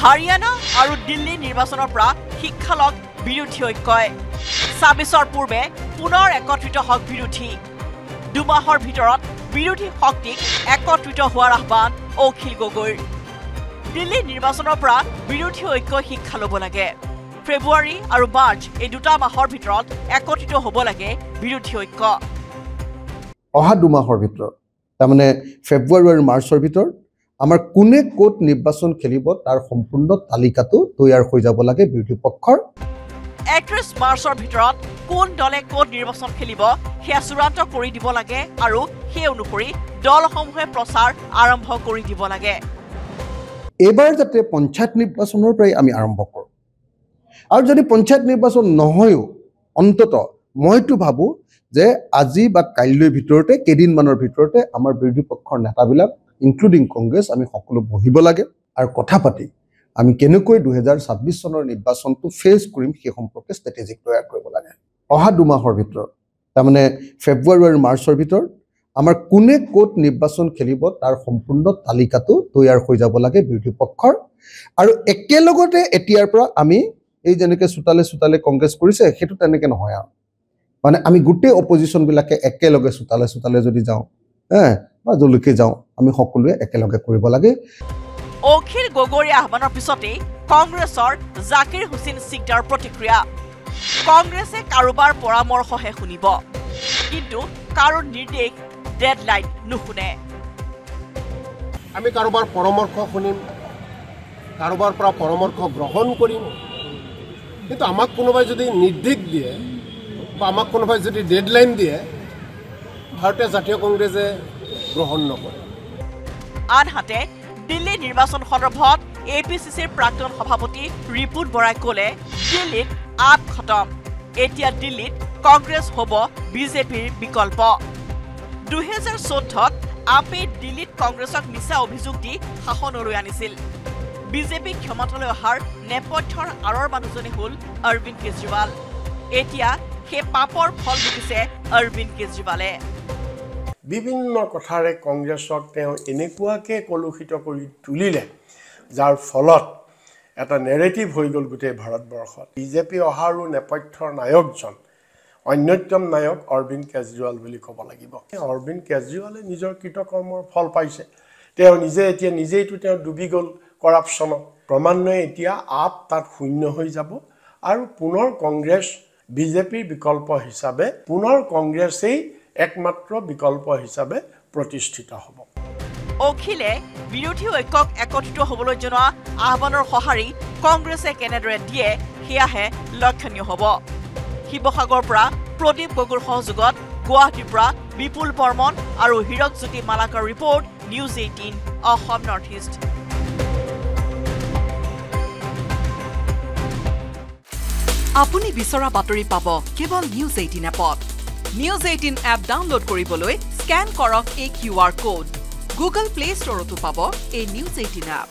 হাৰিয়ানা আৰু দিল্লী নিৰ্বাচনৰ পৰা শিক্ষা লগ বিৰোধী ঐক্যই ২৬ৰ পূৰ্বে পুনৰ একত্ৰিত হওক বিৰোধী দুমাহৰ ভিতৰত বিৰোধী শক্তিক একত্ৰিত হোৱাৰ আহ্বান অখিল গগৈৰ দিল্লী নিৰ্বাচনৰ পৰা বিৰোধী ঐক্য শিক্ষা ল'ব লাগে ফেব্ৰুৱাৰী আৰু মাৰ্চ এই দুটা মাহৰ ভিতৰত একত্ৰিত হ'ব লাগে বিৰোধী ঐক্য অহা দুমাহৰ ভিতৰত তাৰমানে ফেব্ৰুৱাৰী আৰু মাৰ্চৰ ভিতৰত আমাৰ কোনে কোট নিৰ্বাচন খেলিব তাৰ সম্পূৰ্ণ তালিকাটো তৈয়াৰ হৈ যাব লাগে বিৰোধী পক্ষৰ ৩১ মাৰ্চৰ ভিতৰত কোন দলে কোট নিৰ্বাচন খেলিব সেয়া চূড়ান্ত কৰি দিব লাগে আৰু সেই অনুসৰি দলসমূহে প্ৰচাৰ আৰম্ভ কৰি দিব লাগে এবাৰ যাতে পঞ্চায়ত নিৰ্বাচনৰ পৰাই আমি আৰম্ভ কৰোঁ আৰু যদি পঞ্চায়ত নিৰ্বাচন নহয়ও অন্তত মইতো ভাবোঁ যে আজি বা কাইলৈৰ ভিতৰতে কেইদিনমানৰ ভিতৰতে আমাৰ বিৰোধী পক্ষৰ নেতাবিলাক ইনক্লুডিং কংগ্ৰেছ আমি সকলো বহিব লাগে আৰু কথা পাতি আমি কেনেকৈ ২০২৬ চনৰ নিৰ্বাচনটো ফেচ কৰিম সেই সম্পৰ্কে ষ্ট্ৰেটেজিক তৈয়াৰ কৰিব লাগে অহা দুমাহৰ ভিতৰত তাৰমানে ফেব্ৰুৱাৰী আৰু মাৰ্চৰ ভিতৰত আমাৰ কোনে কোট নিৰ্বাচন খেলিব তাৰ সম্পূৰ্ণ তালিকাটো তৈয়াৰ হৈ যাব লাগে বিৰোধী পক্ষৰ আৰু একেলগতে এতিয়াৰ পৰা আমি এই যেনেকৈ চোতালে কংগ্ৰেছ কৰিছে সেইটো তেনেকৈ নহয় আৰু মানে আমি গোটেই অপজিশ্যনবিলাকে একেলগে চোতালে যদি যাওঁ বা যলৈকে যাওঁ আমি সকলোৱে একেলগে কৰিব লাগে অখিল গগৈৰ আহ্বানৰ পিছতেই কংগ্ৰেছৰ জাকিৰ হুছেইন সিকদাৰ প্ৰতিক্ৰিয়া কংগ্ৰেছে কাৰোবাৰ পৰামৰ্শহে শুনিব কিন্তু কাৰো নিৰ্দেশ ডেডলাইন নুশুনে আমি কাৰোবাৰ পৰামৰ্শ শুনিম কাৰোবাৰ পৰা পৰামৰ্শ গ্ৰহণ কৰিম কিন্তু আমাক কোনোবাই যদি নিৰ্দেশ দিয়ে বা আমাক কোনোবাই যদি ডেডলাইন দিয়ে ভাৰতীয় জাতীয় কংগ্ৰেছে গ্ৰহণ নকৰে আনহাতে দিল্লী নিৰ্বাচন সন্দৰ্ভত APCCৰ প্ৰাক্তন সভাপতি ৰিপুত বৰাই ক'লে দিল্লীত আপ খতম এতিয়া দিল্লীত কংগ্ৰেছ হ'ব বিজেপিৰ বিকল্প ২০১৪ত আপে দিল্লীত কংগ্ৰেছক মিছা অভিযোগ দি শাসনলৈ আনিছিল বিজেপি ক্ষমতালৈ অহাৰ নেপথ্যৰ আঁৰৰ মানুহজনে হ'ল অৰবিন্দ কেজৰিৱাল এতিয়া সেই পাপৰ ফল ভুগিছে অৰবিন্দ কেজৰিৱালে বিভিন্ন কথাৰে কংগ্ৰেছক তেওঁ এনেকুৱাকৈ কলুষিত কৰি তুলিলে যাৰ ফলত এটা নেৰেটিভ হৈ গ'ল গোটেই ভাৰতবৰ্ষত বিজেপি অহাৰো নেপথ্যৰ নায়কজন অন্যতম নায়ক অৰবিন্দ কেজৰিৱাল বুলি ক'ব লাগিব অৰবিন্দ কেজৰিৱালে নিজৰ কৃতকৰ্মৰ ফল পাইছে তেওঁ নিজেইতো তেওঁ ডুবি গ'ল কৰাপশ্যনত ক্ৰমান্বয়ে এতিয়া আপ তাত শূন্য হৈ যাব আৰু পুনৰ কংগ্ৰেছ বিজেপিৰ বিকল্প হিচাপে পুনৰ কংগ্ৰেছেই একমাত্ৰ বিকল্প হিচাপে প্ৰতিষ্ঠিত হ'ব অখিলে বিৰোধী ঐক্যক একত্ৰিত হ'বলৈ জনোৱা আহ্বানৰ সঁহাৰি কংগ্ৰেছে কেনেদৰে দিয়ে সেয়াহে লক্ষণীয় হ'ব শিৱসাগৰৰ পৰা প্ৰদীপ গগৈৰ সহযোগত গুৱাহাটীৰ পৰা বিপুল বৰ্মন আৰু Hirakjyoti Malakar report news 18 Assam north east আপুনি বিচৰা বাতৰি পাব কেৱল নিউজ 18 এপত নিউজ 18 এপ ডাউনলোড কৰিবলৈ স্ক্যান কৰক এই QR কোড গুগল প্লে ষ্টৰতো পাব এই নিউজ 18 এপ